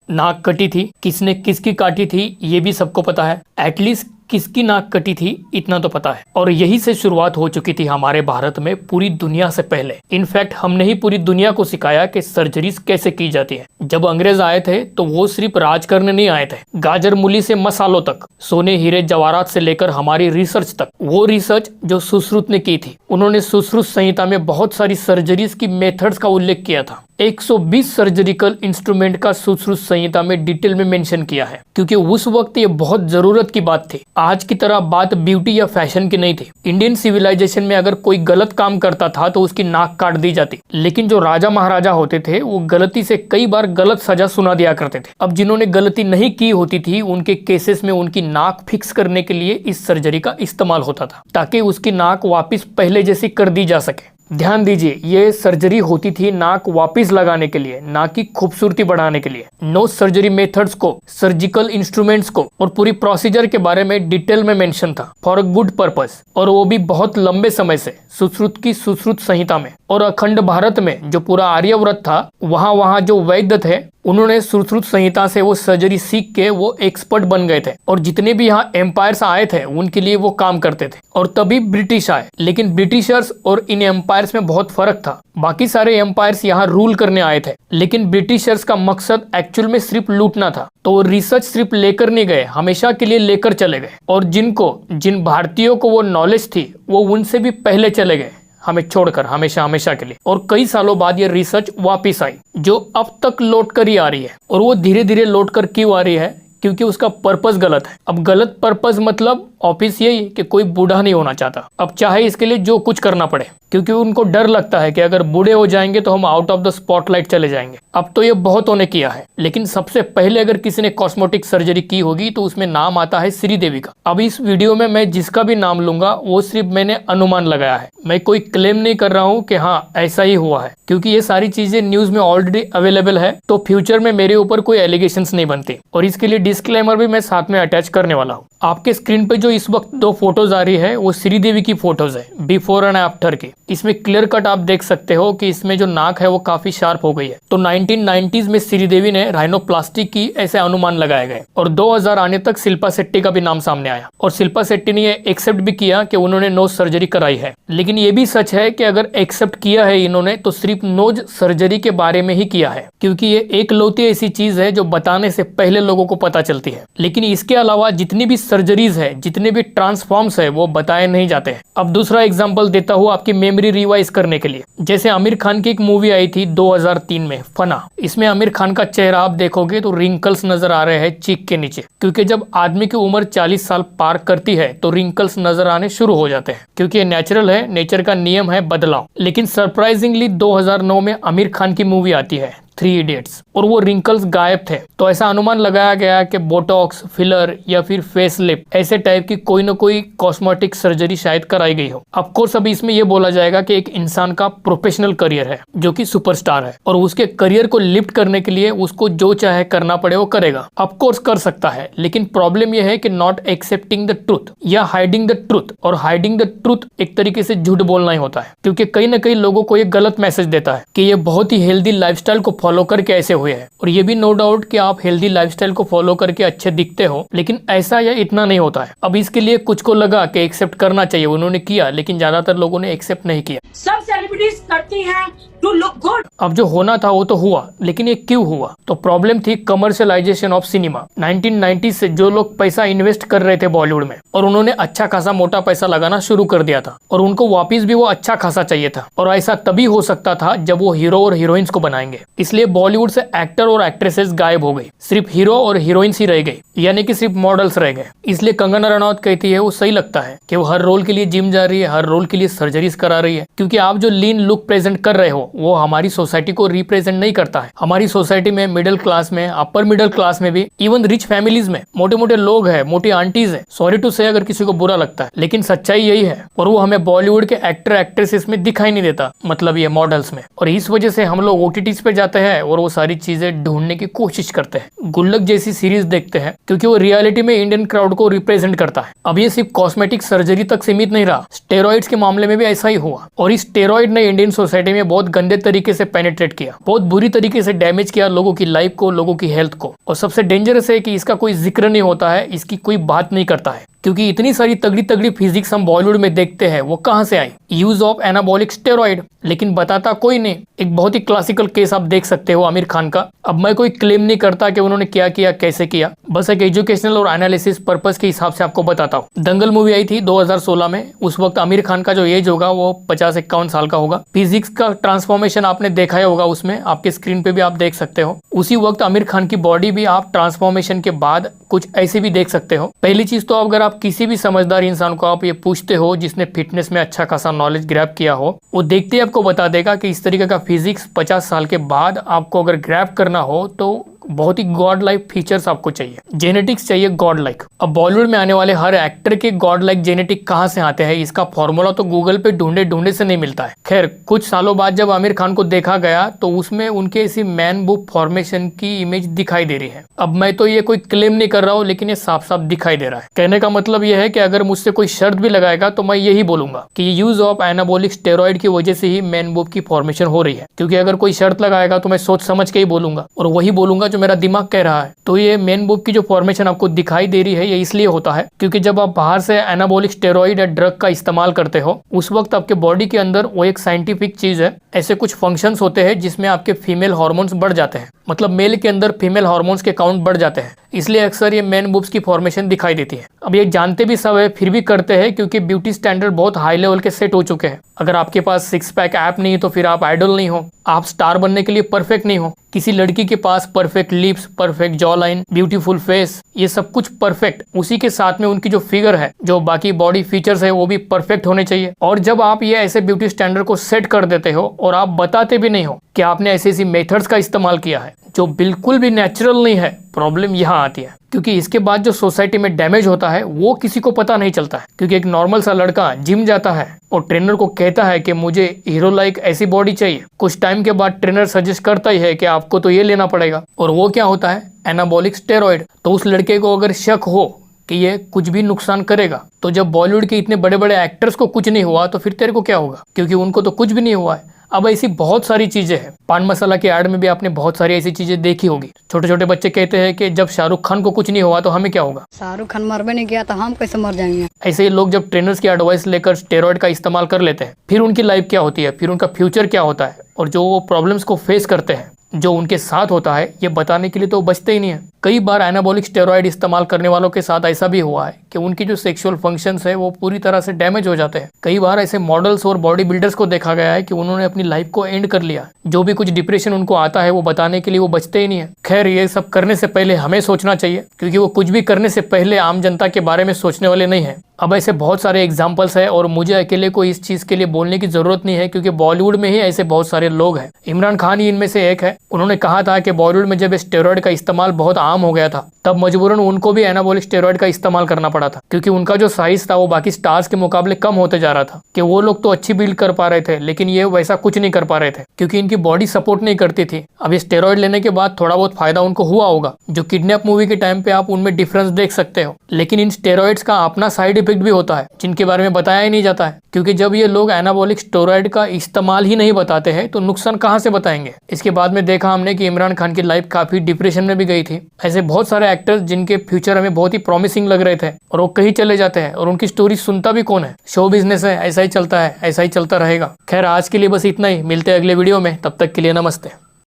नाक कटी थी, किसने किसकी काटी थी ये भी सबको पता है। एटलीस्ट किसकी नाक कटी थी इतना तो पता है। और यही से शुरुआत हो चुकी थी हमारे भारत में पूरी दुनिया से पहले। इनफैक्ट हमने ही पूरी दुनिया को सिखाया कि सर्जरीज कैसे की जाती है। जब अंग्रेज आए थे तो वो सिर्फ राज करने नहीं आए थे। गाजर मूली से मसालों तक, सोने हीरे जवाहरात से लेकर हमारी रिसर्च तक, वो रिसर्च जो सुश्रुत ने की थी। उन्होंने सुश्रुत संहिता में बहुत सारी सर्जरीज की मेथड्स का उल्लेख किया था। 120 सर्जिकल इंस्ट्रूमेंट का सुश्रुत संहिता में डिटेल में मेंशन किया है, क्योंकि उस वक्त ये बहुत जरूरत की बात थी। आज की तरह बात ब्यूटी या फैशन की नहीं थी। इंडियन सिविलाइजेशन में अगर कोई गलत काम करता था तो उसकी नाक काट दी जाती, लेकिन जो राजा महाराजा होते थे वो गलती से कई बार गलत सजा सुना दिया करते थे। अब जिन्होंने गलती नहीं की होती थी उनके केसेस में उनकी नाक फिक्स करने के लिए इस सर्जरी का इस्तेमाल होता था, ताकि उसकी नाक वापस पहले जैसी कर दी जा सके। ध्यान दीजिए, ये सर्जरी होती थी नाक वापस लगाने के लिए, ना कि खूबसूरती बढ़ाने के लिए। नो सर्जरी मेथड्स को, सर्जिकल इंस्ट्रूमेंट्स को और पूरी प्रोसीजर के बारे में डिटेल में मेंशन था फॉर अ गुड पर्पस, और वो भी बहुत लंबे समय से सुश्रुत की सुश्रुत संहिता में। और अखंड भारत में जो पूरा आर्यव्रत था, वहाँ जो वैद्य थे उन्होंने सुश्रुत संहिता से वो सर्जरी सीख के वो एक्सपर्ट बन गए थे। और जितने भी यहाँ एम्पायर्स आए थे उनके लिए वो काम करते थे। और तभी ब्रिटिश आए, लेकिन ब्रिटिशर्स और इन एम्पायर्स में बहुत फर्क था। बाकी सारे एम्पायर्स यहाँ रूल करने आए थे, लेकिन ब्रिटिशर्स का मकसद एक्चुअल में सिर्फ लूटना था। तो वो रिसर्च सिर्फ लेकर नहीं गए, हमेशा के लिए लेकर चले गए। और जिन भारतीयों को वो नॉलेज थी वो उनसे भी पहले चले गए, हमें छोड़कर हमेशा हमेशा के लिए। और कई सालों बाद ये रिसर्च वापस आई, जो अब तक लौट कर ही आ रही है। और वो धीरे धीरे लौट कर क्यों आ रही है? क्योंकि उसका पर्पस गलत है। अब गलत पर्पस मतलब ऑफिस यही कि कोई बूढ़ा नहीं होना चाहता, अब चाहे इसके लिए जो कुछ करना पड़े, क्योंकि उनको डर लगता है कि अगर बूढ़े हो जाएंगे तो हम आउट ऑफ द स्पॉटलाइट चले जाएंगे। अब तो ये बहुतों ने किया है, लेकिन सबसे पहले अगर किसी ने कॉस्मेटिक सर्जरी की होगी तो उसमें नाम आता है श्रीदेवी का। अब इस वीडियो में मैं जिसका भी नाम लूंगा वो सिर्फ मैंने अनुमान लगाया है, मैं कोई क्लेम नहीं कर रहा हूँ कि हाँ ऐसा ही हुआ है, क्योंकि ये सारी चीजें न्यूज में ऑलरेडी अवेलेबल है। तो फ्यूचर में मेरे ऊपर कोई एलिगेशंस नहीं बनती, और इसके लिए डिस्क्लेमर भी मैं साथ में अटैच करने वाला हूँ। आपके स्क्रीन पे जो इस वक्त दो फोटोज आ रही है वो श्रीदेवी की फोटोज है, बिफोर एंड आफ्टर की। इसमें क्लियर कट आप देख सकते हो कि इसमें जो नाक है वो काफी शार्प हो गई है। तो 1990s में श्रीदेवी ने राइनोप्लास्टी की ऐसे अनुमान लगाए गए, और 2000 आने तक शिल्पा शेट्टी का भी नाम सामने आया। और शिल्पा शेट्टी ने ये एक्सेप्ट भी किया कि उन्होंने नोज सर्जरी कराई है। लेकिन ये भी सच है कि अगर एक्सेप्ट किया है इन्होंने तो सिर्फ नोज सर्जरी के बारे में ही किया है, क्योंकि ये एकलौती ऐसी चीज है जो बताने से पहले लोगों को पता चलती है। लेकिन इसके अलावा जितनी भी सर्जरीज है, जितने भी ट्रांसफॉर्म्स है, वो बताए नहीं जाते हैं। अब दूसरा एग्जांपल देता हूँ आपकी मेमोरी रिवाइज करने के लिए। जैसे आमिर खान की एक मूवी आई थी 2003 में, फना। इसमें आमिर खान का चेहरा आप देखोगे तो रिंकल्स नजर आ रहे हैं चीक के नीचे, क्योंकि जब आदमी की उम्र 40 साल पार करती है तो रिंकल्स नजर आने शुरू हो जाते हैं, क्योंकि ये नेचुरल है, नेचर का नियम है बदलाव। लेकिन सरप्राइजिंगली 2009 में आमिर खान की मूवी आती है 3 इडियट्स, और वो रिंकल्स गायब थे। तो ऐसा अनुमान लगाया गया कि बोटॉक्स, फिलर या फिर फेस लिफ्ट ऐसे टाइप की कोई न कोई कॉस्मेटिक सर्जरी शायद कराई गई हो। ऑफ कोर्स अभी इसमें ये बोला जाएगा कि एक इंसान का प्रोफेशनल करियर है जो कि सुपरस्टार है, और उसके करियर को लिफ्ट करने के लिए उसको जो चाहे करना पड़े वो करेगा। ऑफ कोर्स कर सकता है, लेकिन प्रॉब्लम यह है कि नॉट एक्सेप्टिंग द ट्रुथ या हाइडिंग द ट्रुथ। और हाइडिंग द ट्रुथ एक तरीके से झूठ बोलना ही होता है, क्योंकि कहीं ना कहीं लोगों को ये गलत मैसेज देता है कि ये बहुत ही हेल्दी लाइफस्टाइल को फॉलो करके ऐसे हुए हैं। और ये भी नो डाउट कि आप हेल्दी लाइफस्टाइल को फॉलो करके अच्छे दिखते हो, लेकिन ऐसा या इतना नहीं होता है। अब इसके लिए कुछ को लगा कि एक्सेप्ट करना चाहिए, उन्होंने किया, लेकिन ज्यादातर लोगों ने एक्सेप्ट नहीं किया। सब सेलिब्रिटीज करती हैं टू लुक गुड। अब जो होना था वो तो हुआ, लेकिन ये क्यों हुआ? तो प्रॉब्लम थी कमर्शियलाइजेशन ऑफ सिनेमा। 1990 से जो लोग पैसा इन्वेस्ट कर रहे थे बॉलीवुड में, और उन्होंने अच्छा खासा मोटा पैसा लगाना शुरू कर दिया था, और उनको वापिस भी वो अच्छा खासा चाहिए था। और ऐसा तभी हो सकता था जब वो हीरो और हीरोइंस को बनाएंगे। इसलिए बॉलीवुड से एक्टर और एक्ट्रेसेस गायब हो गई, सिर्फ हीरो और हीरोइंस ही रह गई, यानी कि सिर्फ मॉडल्स रह गए। इसलिए कंगना रनौत कहती है वो सही लगता है कि वो हर रोल के लिए जिम जा रही है, हर रोल के लिए सर्जरीज करा रही है, क्योंकि आप जो लीन लुक प्रेजेंट कर रहे हो वो हमारी सोसाइटी को रिप्रेजेंट नहीं करता है। हमारी सोसाइटी में मिडिल क्लास में, अपर मिडिल क्लास में भी, इवन रिच फैमिलीज में मोटे मोटे लोग हैं, मोटी आंटीज हैं। सॉरी टू से अगर किसी को बुरा लगता है, लेकिन सच्चाई यही है, और वो हमें बॉलीवुड के एक्टर एक्ट्रेसेस में दिखाई नहीं देता, मतलब ये मॉडल्स में। और इस वजह से हम लोग ओटीटीज पे जाते हैं और वो सारी चीजें ढूंढने की कोशिश करते हैं। गुल्लक जैसी सीरीज देखते हैं क्योंकि वो रियलिटी में इंडियन क्राउड को रिप्रेजेंट करता है। अब ये सिर्फ कॉस्मेटिक सर्जरी तक सीमित नहीं रहा, स्टेरॉइड्स के मामले में भी ऐसा ही हुआ और इस स्टेरॉइड ने इंडियन सोसाइटी में बहुत गंदे तरीके से पेनिट्रेट किया, बहुत बुरी तरीके से डैमेज किया लोगों की लाइफ को, लोगों की हेल्थ को। और सबसे डेंजरस है कि इसका कोई जिक्र नहीं होता है, इसकी कोई बात नहीं करता है, क्योंकि इतनी सारी तगड़ी तगड़ी फिजिक्स हम बॉलीवुड में देखते हैं, वो कहां से आई? यूज ऑफ एनाबॉलिक स्टेरॉइड, लेकिन बताता कोई नहीं। एक बहुत ही क्लासिकल केस आप देख सकते हो आमिर खान का। अब मैं कोई क्लेम नहीं करता कि उन्होंने क्या किया, कैसे किया, बस एक एजुकेशनल और एनालिसिस पर्पस के हिसाब से आपको बताता हूँ। दंगल मूवी आई थी 2016 में, उस वक्त आमिर खान का जो एज होगा वो 50-51 साल का होगा। फिजिक्स का ट्रांसफॉर्मेशन आपने देखा ही होगा, उसमें आपके स्क्रीन पे भी आप देख सकते हो। उसी वक्त आमिर खान की बॉडी भी आप ट्रांसफॉर्मेशन के बाद कुछ ऐसे भी देख सकते हो। पहली चीज तो अगर आप किसी भी समझदार इंसान को आप ये पूछते हो जिसने फिटनेस में अच्छा खासा नॉलेज ग्रैब किया हो, वो देखते ही आपको बता देगा कि इस तरीके का फिजिक्स 50 साल के बाद आपको अगर ग्रैब करना हो तो बहुत ही गॉड लाइक फीचर्स आपको चाहिए, जेनेटिक्स चाहिए गॉड लाइक। अब बॉलीवुड में आने वाले हर एक्टर के गॉड लाइक जेनेटिक कहाँ से आते हैं, इसका फॉर्मूला तो गूगल पे ढूंढे ढूंढे से नहीं मिलता है। खैर, कुछ सालों बाद जब आमिर खान को देखा गया तो उसमें उनके इसी मैन बुक फॉर्मेशन की इमेज दिखाई दे रही है। अब मैं तो ये कोई क्लेम नहीं कर रहा हूँ, लेकिन ये साफ साफ दिखाई दे रहा है। कहने का मतलब ये है कि अगर मुझसे कोई शर्त भी लगाएगा तो मैं यही बोलूंगा कि यूज ऑफ एनाबॉलिक स्टेरॉइड की वजह से ही मैन बुक की फॉर्मेशन हो रही है। क्योंकि अगर कोई शर्त लगाएगा तो मैं सोच समझ के ही बोलूंगा और वही बोलूंगा जो मेरा दिमाग कह रहा है। तो ये मेन बुक की जो फॉर्मेशन आपको दिखाई दे रही है, ये इसलिए होता है क्योंकि जब आप बाहर से एनाबॉलिक स्टेरॉइड या ड्रग का इस्तेमाल करते हो, उस वक्त आपके बॉडी के अंदर वो एक साइंटिफिक चीज है, ऐसे कुछ फंक्शंस होते हैं जिसमें आपके फीमेल हार्मोन्स बढ़ जाते हैं, मतलब मेल के अंदर फीमेल हार्मोन्स के काउंट बढ़ जाते हैं, इसलिए अक्सर ये मेन बुब्स की फॉर्मेशन दिखाई देती है। अब ये जानते भी सब है, फिर भी करते हैं क्योंकि ब्यूटी स्टैंडर्ड बहुत हाई लेवल के सेट हो चुके हैं। अगर आपके पास 6 पैक ऐप नहीं है तो फिर आप आइडल नहीं हो, आप स्टार बनने के लिए परफेक्ट नहीं हो। किसी लड़की के पास perfect lips, perfect jaw line, beautiful face, ये सब कुछ परफेक्ट, उसी के साथ में उनकी जो फिगर है, जो बाकी बॉडी फीचर्स है, वो भी परफेक्ट होने चाहिए। और जब आप ये ऐसे ब्यूटी स्टैंडर्ड को सेट कर देते हो और आप बताते भी नहीं हो कि आपने ऐसी ऐसी मेथड्स का इस्तेमाल किया है जो बिल्कुल भी नेचुरल नहीं है, प्रॉब्लम यहाँ आती है। क्योंकि इसके बाद जो सोसाइटी में डैमेज होता है वो किसी को पता नहीं चलता है। क्योंकि एक नॉर्मल सा लड़का जिम जाता है और ट्रेनर को कहता है कि मुझे हीरो लाइक ऐसी बॉडी चाहिए, कुछ टाइम के बाद ट्रेनर सजेस्ट करता ही है कि आपको तो ये लेना पड़ेगा, और वो क्या होता है? Anabolic steroid. तो उस लड़के को अगर शक हो कि ये कुछ भी नुकसान करेगा, तो जब बॉलीवुड के इतने बड़े बड़े एक्टर्स को कुछ नहीं हुआ तो फिर तेरे को क्या होगा? क्योंकि उनको तो कुछ भी नहीं हुआ है। अब ऐसी बहुत सारी चीजें हैं, पान मसाला के ऐड में भी आपने बहुत सारी ऐसी चीजें देखी होगी। छोटे छोटे बच्चे कहते हैं कि जब शाहरुख खान को कुछ नहीं हुआ तो हमें क्या होगा? शाहरुख खान मरबे नहीं किया तो हम कैसे मर जाएंगे? ऐसे ही लोग जब ट्रेनर्स की एडवाइस लेकर स्टेरॉइड का इस्तेमाल कर लेते हैं, फिर उनकी लाइफ क्या होती है, फिर उनका फ्यूचर क्या होता है, और जो वो प्रॉब्लम्स को फेस करते हैं, जो उनके साथ होता है, ये बताने के लिए तो बचते ही नहीं है। कई बार एनाबॉलिक स्टेरॉइड इस्तेमाल करने वालों के साथ ऐसा भी हुआ है कि उनकी जो सेक्सुअल फंक्शंस है वो पूरी तरह से डैमेज हो जाते हैं। कई बार ऐसे मॉडल्स और बॉडी बिल्डर्स को देखा गया है कि उन्होंने अपनी लाइफ को एंड कर लिया। जो भी कुछ डिप्रेशन उनको आता है वो बताने के लिए वो बचते ही नहीं है। खैर, ये सब करने से पहले हमें सोचना चाहिए, क्योंकि वो कुछ भी करने से पहले आम जनता के बारे में सोचने वाले नहीं है। अब ऐसे बहुत सारे एग्जाम्पल्स है और मुझे अकेले को इस चीज के लिए बोलने की जरूरत नहीं है, क्योंकि बॉलीवुड में ही ऐसे बहुत सारे लोग हैं। इमरान खान ही इनमें से एक है। उन्होंने कहा था कि बॉलीवुड में जब स्टेरॉइड का इस्तेमाल बहुत आम हो गया था, तब मजबूरन उनको भी एनाबॉलिक स्टेरॉइड का इस्तेमाल करना पड़ा था, क्योंकि उनका जो साइज था वो बाकी स्टार्स के मुकाबले कम होते जा रहा था। कि वो लोग तो अच्छी बिल्ड कर पा रहे थे, लेकिन ये वैसा कुछ नहीं कर पा रहे थे, क्योंकि इनकी बॉडी सपोर्ट नहीं करती थी। अब ये स्टेरॉइड लेने के बाद थोड़ा बहुत फायदा उनको हुआ होगा। जो किडनैप मूवी के टाइम पे आप उनमें डिफरेंस देख सकते हो। लेकिन इन स्टेरॉइड्स का अपना साइड इफेक्ट भी होता है, जिनके बारे में बताया ही नहीं जाता है। क्योंकि जब ये लोग एनाबॉलिक स्टेरॉइड का इस्तेमाल ही नहीं बताते हैं तो नुकसान कहाँ से बताएंगे। इसके बाद में देखा हमने कि इमरान खान की लाइफ काफी डिप्रेशन में भी गई थी। ऐसे बहुत सारे एक्टर्स जिनके फ्यूचर हमें बहुत ही प्रॉमिसिंग लग रहे थे और वो कहीं चले जाते हैं, और उनकी स्टोरी सुनता भी कौन है? शो बिजनेस है, ऐसा ही चलता है, ऐसा ही चलता रहेगा। खैर, आज के लिए बस इतना ही। मिलते हैं अगले वीडियो में, तब तक के लिए नमस्ते।